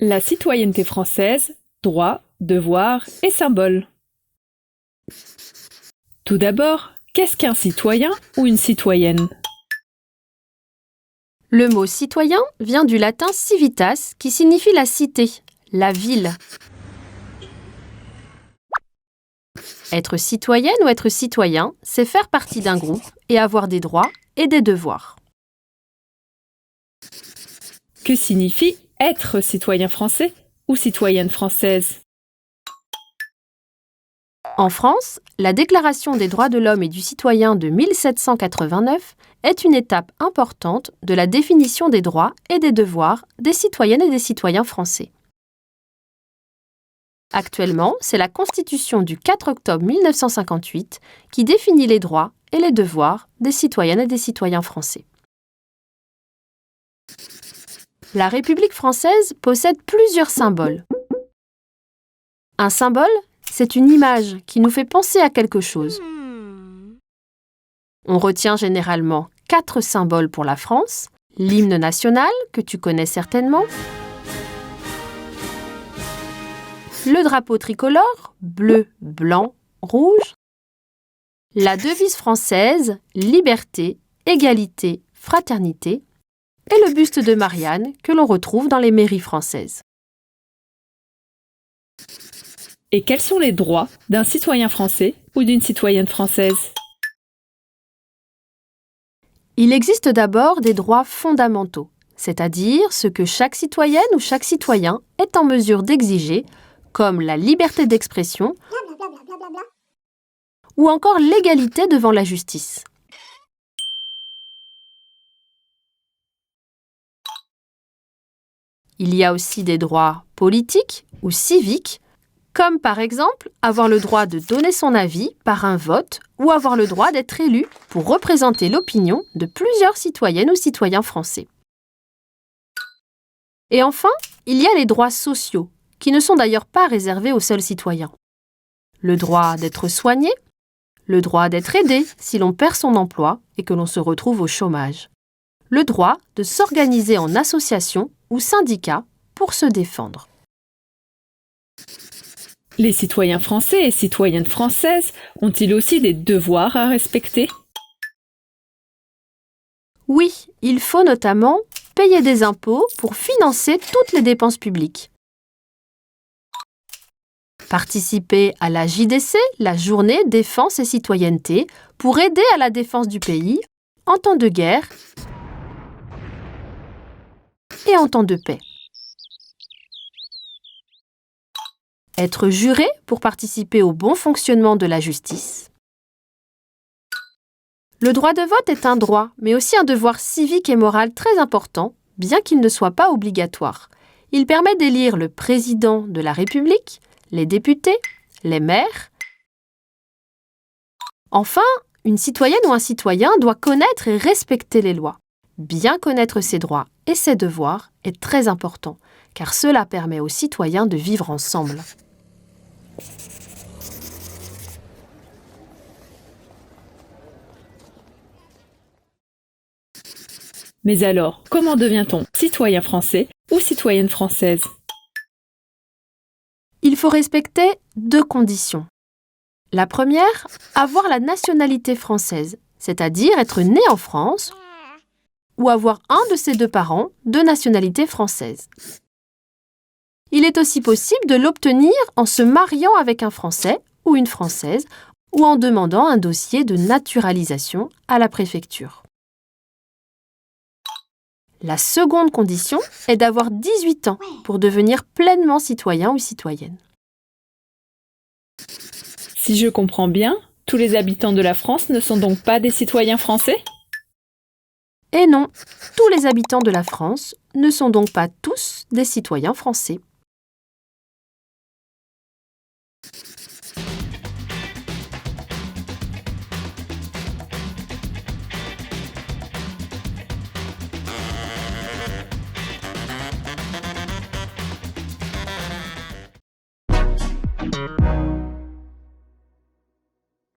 La citoyenneté française, droits, devoirs et symboles. Tout d'abord, qu'est-ce qu'un citoyen ou une citoyenne ? Le mot citoyen vient du latin civitas qui signifie la cité, la ville. Être citoyenne ou être citoyen, c'est faire partie d'un groupe et avoir des droits et des devoirs. Que signifie être citoyen français ou citoyenne française ? En France, la Déclaration des droits de l'homme et du citoyen de 1789 est une étape importante de la définition des droits et des devoirs des citoyennes et des citoyens français. Actuellement, c'est la Constitution du 4 octobre 1958 qui définit les droits et les devoirs des citoyennes et des citoyens français. La République française possède plusieurs symboles. Un symbole, c'est une image qui nous fait penser à quelque chose. On retient généralement 4 symboles pour la France. L'hymne national, que tu connais certainement. Le drapeau tricolore, bleu, blanc, rouge. La devise française, liberté, égalité, fraternité. Et le buste de Marianne que l'on retrouve dans les mairies françaises. Et quels sont les droits d'un citoyen français ou d'une citoyenne française ? Il existe d'abord des droits fondamentaux, c'est-à-dire ce que chaque citoyenne ou chaque citoyen est en mesure d'exiger, comme la liberté d'expression ou encore l'égalité devant la justice. Il y a aussi des droits politiques ou civiques, comme par exemple avoir le droit de donner son avis par un vote ou avoir le droit d'être élu pour représenter l'opinion de plusieurs citoyennes ou citoyens français. Et enfin, il y a les droits sociaux, qui ne sont d'ailleurs pas réservés aux seuls citoyens. Le droit d'être soigné, le droit d'être aidé si l'on perd son emploi et que l'on se retrouve au chômage, le droit de s'organiser en association ou syndicat pour se défendre. Les citoyens français et citoyennes françaises ont-ils aussi des devoirs à respecter ? Oui, il faut notamment payer des impôts pour financer toutes les dépenses publiques. Participer à la JDC, la Journée Défense et Citoyenneté, pour aider à la défense du pays en temps de guerre et en temps de paix. Être juré pour participer au bon fonctionnement de la justice. Le droit de vote est un droit, mais aussi un devoir civique et moral très important, bien qu'il ne soit pas obligatoire. Il permet d'élire le président de la République, les députés, les maires. Enfin, une citoyenne ou un citoyen doit connaître et respecter les lois. Bien connaître ses droits et ses devoirs est très important, car cela permet aux citoyens de vivre ensemble. Mais alors, comment devient-on citoyen français ou citoyenne française ? Il faut respecter 2 conditions. La première, avoir la nationalité française, c'est-à-dire être né en France ou avoir un de ses 2 parents de nationalité française. Il est aussi possible de l'obtenir en se mariant avec un Français ou une Française ou en demandant un dossier de naturalisation à la préfecture. La seconde condition est d'avoir 18 ans pour devenir pleinement citoyen ou citoyenne. Si je comprends bien, tous les habitants de la France ne sont donc pas des citoyens français ? Et non, tous les habitants de la France ne sont donc pas tous des citoyens français.